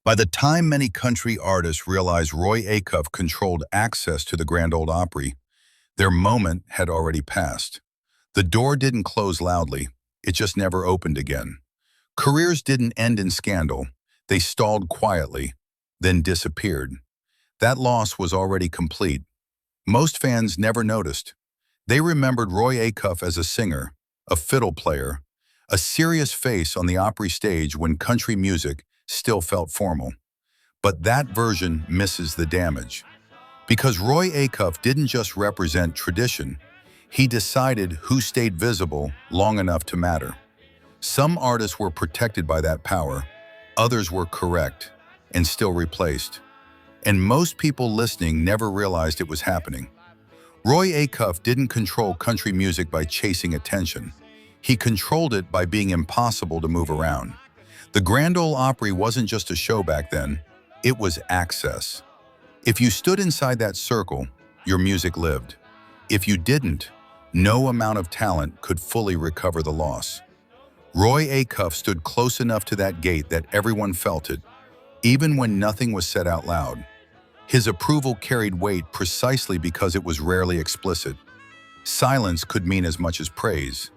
By the time many country artists realized Roy Acuff controlled access to the Grand Ole Opry, their moment had already passed. The door didn't close loudly, it just never opened again. Careers didn't end in scandal, they stalled quietly, then disappeared. That loss was already complete. Most fans never noticed. They remembered Roy Acuff as a singer, a fiddle player, a serious face on the Opry stage when country music still felt formal. But that version misses the damage. Because Roy Acuff didn't just represent tradition, he decided who stayed visible long enough to matter. Some artists were protected by that power, others were correct and still replaced. And most people listening never realized it was happening. Roy Acuff didn't control country music by chasing attention. He controlled it by being impossible to move around. The Grand Ole Opry wasn't just a show back then, it was access. If you stood inside that circle, your music lived. If you didn't, no amount of talent could fully recover the loss. Roy Acuff stood close enough to that gate that everyone felt it, even when nothing was said out loud. His approval carried weight precisely because it was rarely explicit. Silence could mean as much as praise.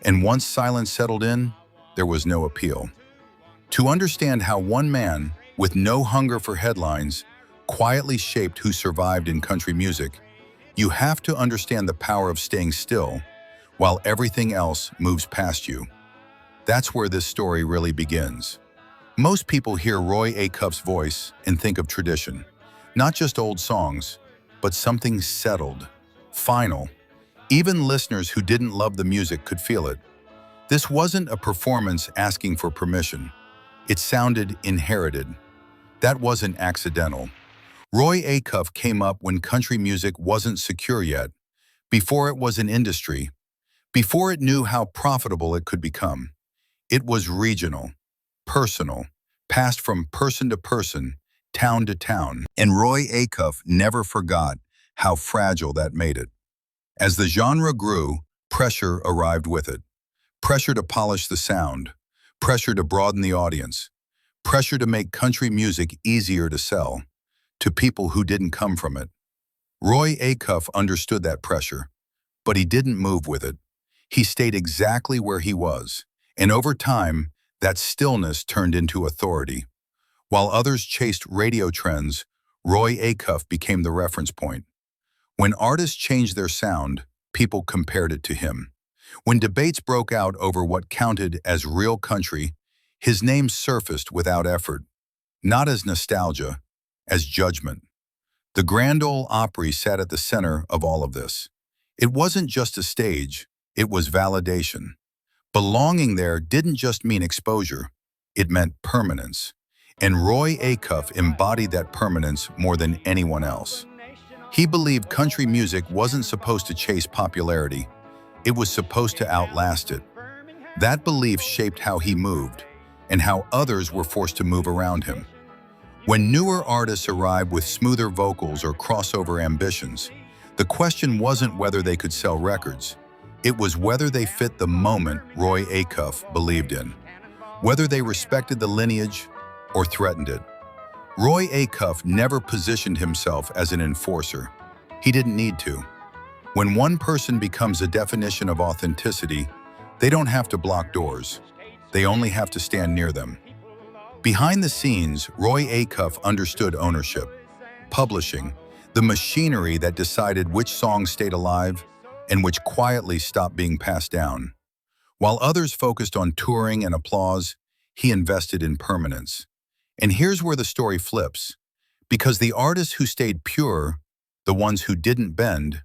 And once silence settled in, there was no appeal. To understand how one man, with no hunger for headlines, quietly shaped who survived in country music, you have to understand the power of staying still while everything else moves past you. That's where this story really begins. Most people hear Roy Acuff's voice and think of tradition. Not just old songs, but something settled, final. Even listeners who didn't love the music could feel it. This wasn't a performance asking for permission. It sounded inherited. That wasn't accidental. Roy Acuff came up when country music wasn't secure yet, before it was an industry, before it knew how profitable it could become. It was regional, personal, passed from person to person, town to town. And Roy Acuff never forgot how fragile that made it. As the genre grew, pressure arrived with it. Pressure to polish the sound, pressure to broaden the audience, pressure to make country music easier to sell to people who didn't come from it. Roy Acuff understood that pressure, but he didn't move with it. He stayed exactly where he was, and over time, that stillness turned into authority. While others chased radio trends, Roy Acuff became the reference point. When artists changed their sound, people compared it to him. When debates broke out over what counted as real country, his name surfaced without effort, not as nostalgia, as judgment. The Grand Ole Opry sat at the center of all of this. It wasn't just a stage, it was validation. Belonging there didn't just mean exposure, it meant permanence. And Roy Acuff embodied that permanence more than anyone else. He believed country music wasn't supposed to chase popularity, it was supposed to outlast it. That belief shaped how he moved, and how others were forced to move around him. When newer artists arrived with smoother vocals or crossover ambitions, the question wasn't whether they could sell records. It was whether they fit the moment Roy Acuff believed in, whether they respected the lineage or threatened it. Roy Acuff never positioned himself as an enforcer. He didn't need to. When one person becomes a definition of authenticity, they don't have to block doors. They only have to stand near them. Behind the scenes, Roy Acuff understood ownership, publishing, the machinery that decided which songs stayed alive and which quietly stopped being passed down. While others focused on touring and applause, he invested in permanence. And here's where the story flips. Because the artists who stayed pure, the ones who didn't bend,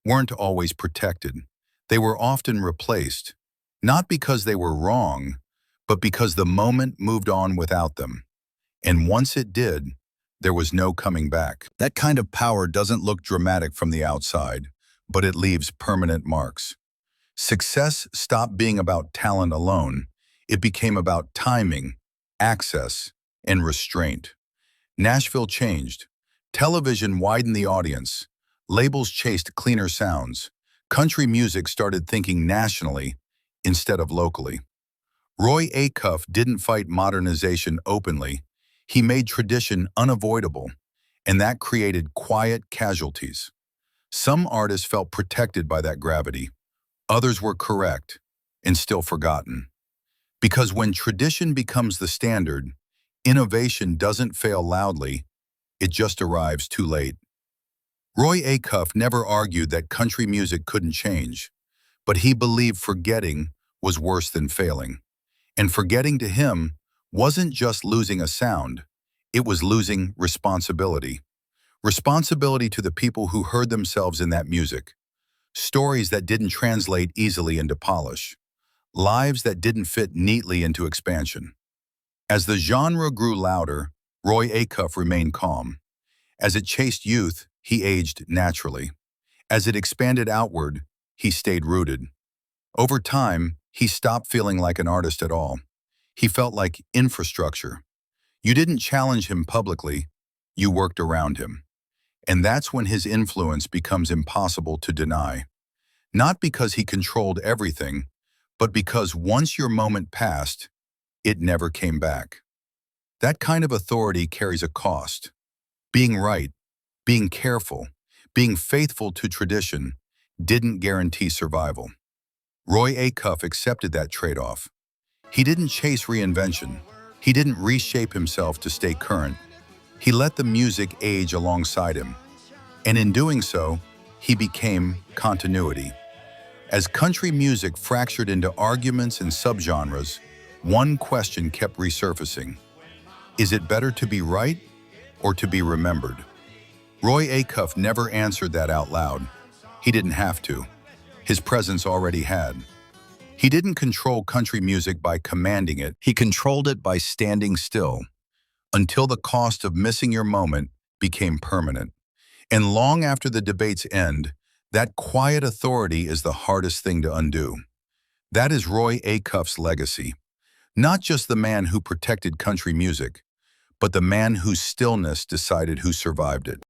weren't always protected. They were often replaced, not because they were wrong, but because the moment moved on without them. And once it did, there was no coming back. That kind of power doesn't look dramatic from the outside, but it leaves permanent marks. Success stopped being about talent alone. It became about timing, access, and restraint. Nashville changed. Television widened the audience. Labels chased cleaner sounds. Country music started thinking nationally instead of locally. Roy Acuff didn't fight modernization openly. He made tradition unavoidable, and that created quiet casualties. Some artists felt protected by that gravity. Others were correct and still forgotten. Because when tradition becomes the standard, innovation doesn't fail loudly, it just arrives too late. Roy Acuff never argued that country music couldn't change, but he believed forgetting was worse than failing. And forgetting to him wasn't just losing a sound, it was losing responsibility. Responsibility to the people who heard themselves in that music. Stories that didn't translate easily into polish. Lives that didn't fit neatly into expansion. As the genre grew louder, Roy Acuff remained calm. As it chased youth, he aged naturally. As it expanded outward, he stayed rooted. Over time, he stopped feeling like an artist at all. He felt like infrastructure. You didn't challenge him publicly, you worked around him. And that's when his influence becomes impossible to deny. Not because he controlled everything, but because once your moment passed, it never came back. That kind of authority carries a cost. Being right, being careful, being faithful to tradition didn't guarantee survival. Roy Acuff accepted that trade-off. He didn't chase reinvention. He didn't reshape himself to stay current. He let the music age alongside him. And in doing so, he became continuity. As country music fractured into arguments and subgenres, one question kept resurfacing. Is it better to be right or to be remembered? Roy Acuff never answered that out loud. He didn't have to. His presence already had. He didn't control country music by commanding it. He controlled it by standing still, until the cost of missing your moment became permanent. And long after the debates end, that quiet authority is the hardest thing to undo. That is Roy Acuff's legacy. Not just the man who protected country music, but the man whose stillness decided who survived it.